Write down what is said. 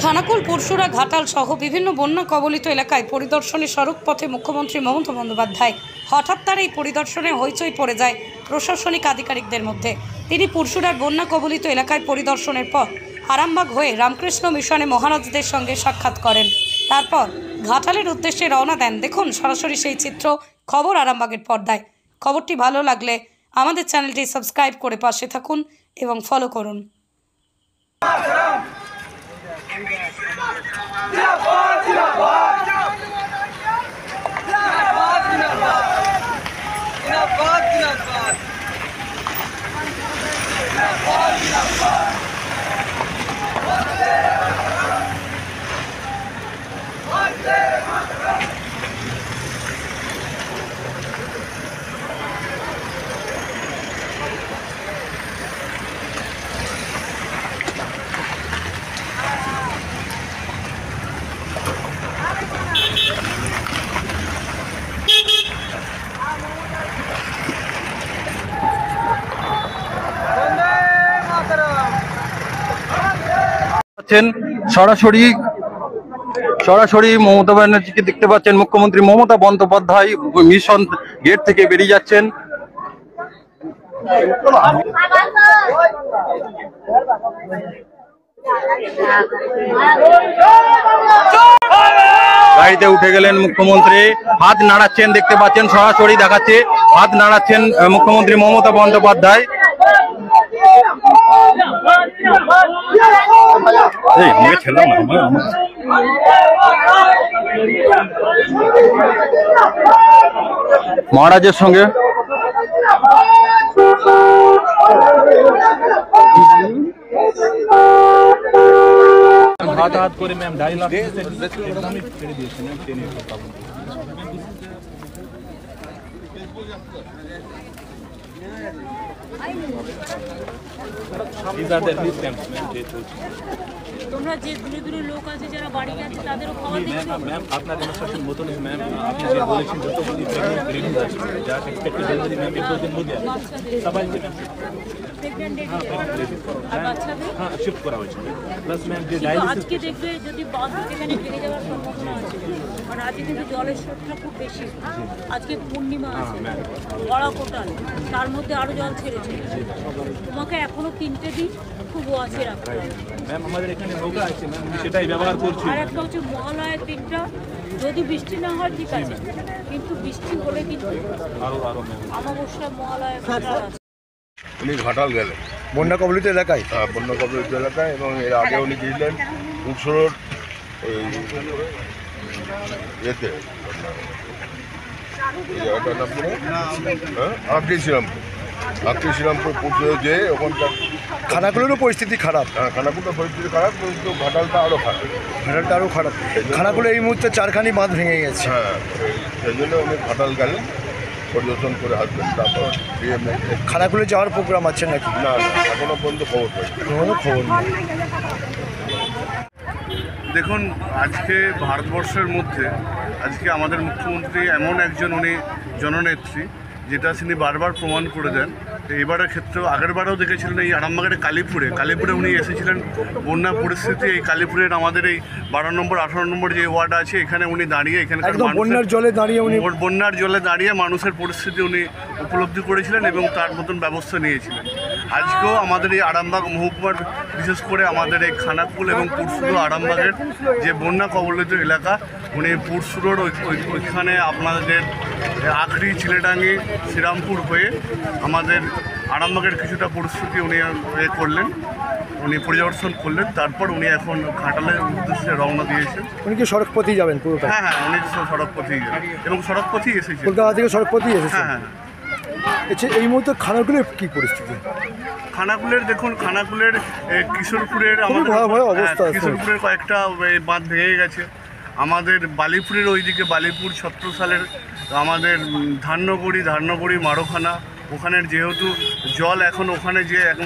খানাকুল, পরশুরা, ঘাটাল সহ বিভিন্ন বন্যা কবলিত এলাকায় পরিদর্শনে সড়ক পথে মুখ্যমন্ত্রী মমতা বন্দ্যোপাধ্যায়। হঠাৎ তার এই পরিদর্শনে হইচই পড়ে যায় প্রশাসনিক আধিকারিকদের মধ্যে। তিনি পরশুরার বন্যা কবলিত এলাকায় পরিদর্শনের পর আরামবাগ হয়ে রামকৃষ্ণ মিশনে মহারাজদের সঙ্গে সাক্ষাৎ করেন। তারপর ঘাটালের উদ্দেশ্যে রওনা দেন। দেখুন সরাসরি সেই চিত্র, খবর আরামবাগের পর্দায়। খবরটি ভালো লাগলে আমাদের চ্যানেলটি সাবস্ক্রাইব করে পাশে থাকুন এবং ফলো করুন। সরাসরি মমতা ব্যানার্জিকে দেখতে পাচ্ছেন। মুখ্যমন্ত্রী মমতা বন্দ্যোপাধ্যায় মিশন গেট থেকে বেরিয়ে যাচ্ছেন। গাড়িতে উঠে গেলেন মুখ্যমন্ত্রী, হাত নাড়াচ্ছেন, দেখতে পাচ্ছেন সরাসরি দেখাচ্ছে, হাত নাড়াচ্ছেন মুখ্যমন্ত্রী মমতা বন্দ্যোপাধ্যায়। মহারাজের সঙ্গে হাত করে ম্যাম 2.5 লাখ একদমই ছেড়ে দিয়েছে ম্যাম, ট্রেনে পাবো। তোমরা যে দূরে দূরে লোক আছে যারা বাড়ি গেছে তাদেরও খাবার দিচ্ছ ম্যাম। আপনার ইনস্ট্রাকশন মতো নেই ম্যাম, আপনি যে বলেছেন যতগুলি প্রেগনেন্ট আছে যা এক্সপেক্টেড ডেলিভারি ম্যাম एक दो दिन हो गया সবাইকে ম্যাম প্রেগন্যান্ট আর বাচ্চাদের হ্যাঁ শিফট করা হয়েছে। প্লাস ম্যাম যে আজকে দেখবে যদি বাস এখানে ভেঙে যাওয়ার সম্ভাবনা আছে, কারণ আজকে কিন্তু জলের স্রোতটা খুব বেশি। আজকে পূর্ণিমা আছে, বড় কোটাল, তার মধ্যে আরো জল ছেড়েছে। তোমাকে এখনো 3টে দিন খুব ওয়াচে রাখতে হবে ম্যাম। আমাদের এখানে নৌকা আছে ম্যাম, সেটাই ব্যবহার করছি। আর একটা হচ্ছে মহালয়ের দিনটা যদি বৃষ্টি না হয় ঠিক আছে, কিন্তু বৃষ্টি হলে কিন্তু আরো ম্যাম অমাবস্যা মহালয় উনি ঘাটাল গেলেন বন্যা কবলিত এলাকায়, বন্যা কবলিত এলাকায়, এবং এর আগে উনি গিয়েছিলেন পুরসুরোর ওই ইয়েতে, এই জায়গাটার নাম করে শ্রীরামপুর পুরসুরো যেয়ে ওখানকার খানাকুলেরও পরিস্থিতি খারাপ। খানাকুলের পরিস্থিতি খারাপ, কিন্তু ঘাটালটা আরও খারাপ। খানাকুলে এই মুহূর্তে 4খানি বাঁধ ভেঙে গেছে। হ্যাঁ, সেই জন্য উনি ঘাটাল গেলেন, পরিদর্শন করে আসবেন। তারপর খানাকুলে যাওয়ার প্রোগ্রাম আছে নাকি? না, এখনো পর্যন্ত খবর পাইনি। কোনো খবর নেই। দেখুন, আজকে ভারতবর্ষের মধ্যে আজকে আমাদের মুখ্যমন্ত্রী এমন একজন, উনি জননেত্রী, যেটা তিনি বারবার প্রমাণ করে দেন। এবারের ক্ষেত্রেও আগেরবারও দেখেছিলেন এই আরামবাগের কালীপুরে উনি এসেছিলেন বন্যা পরিস্থিতি। এই কালীপুরের আমাদের এই 12 নম্বর 18 নম্বর যে ওয়ার্ড আছে, এখানে উনি দাঁড়িয়ে বন্যার জলে দাঁড়িয়ে মানুষের পরিস্থিতি উনি উপলব্ধি করেছিলেন এবং তার মতন ব্যবস্থা নিয়েছিলেন। আজকেও আমাদের এই আরামবাগ মহকুমার, বিশেষ করে আমাদের এই খানাকুল এবং পুরসুরো আরামবাগের যে বন্যা কবলিত এলাকা, উনি পুরসুরোর ওইখানে আপনাদের আখড়ি, চিলেডাঙ্গি, শ্রীরামপুর হয়ে আমাদের আরামবাগের কিছুটা পরিস্থিতি উনি করলেন, উনি পরিদর্শন করলেন। তারপর উনি এখন ঘাটালের উদ্দেশ্যে রওনা দিয়েছেন। উনি কি সড়কপথেই যাবেন পুরোটা? হ্যাঁ, উনি সড়কপথেই যাবেন এবং সড়কপথেই এসেছেন, কলকাতা থেকে সড়কপথেই এসেছেন। হ্যাঁ। আচ্ছা, এই মুহূর্তে খানাকুলের কি পরিস্থিতি? খানাকুলের দেখুন, খানাকুলের কিশোরপুরের কিশোরপুরের কয়েকটা বাঁধ ভেঙে গেছে। আমাদের বালিপুরের ওইদিকে, বালিপুর ছত্রসালের আমাদের ধান্যগুড়ি, মারোখানা, ওখানের যেহেতু জল এখন ওখানে যে এখন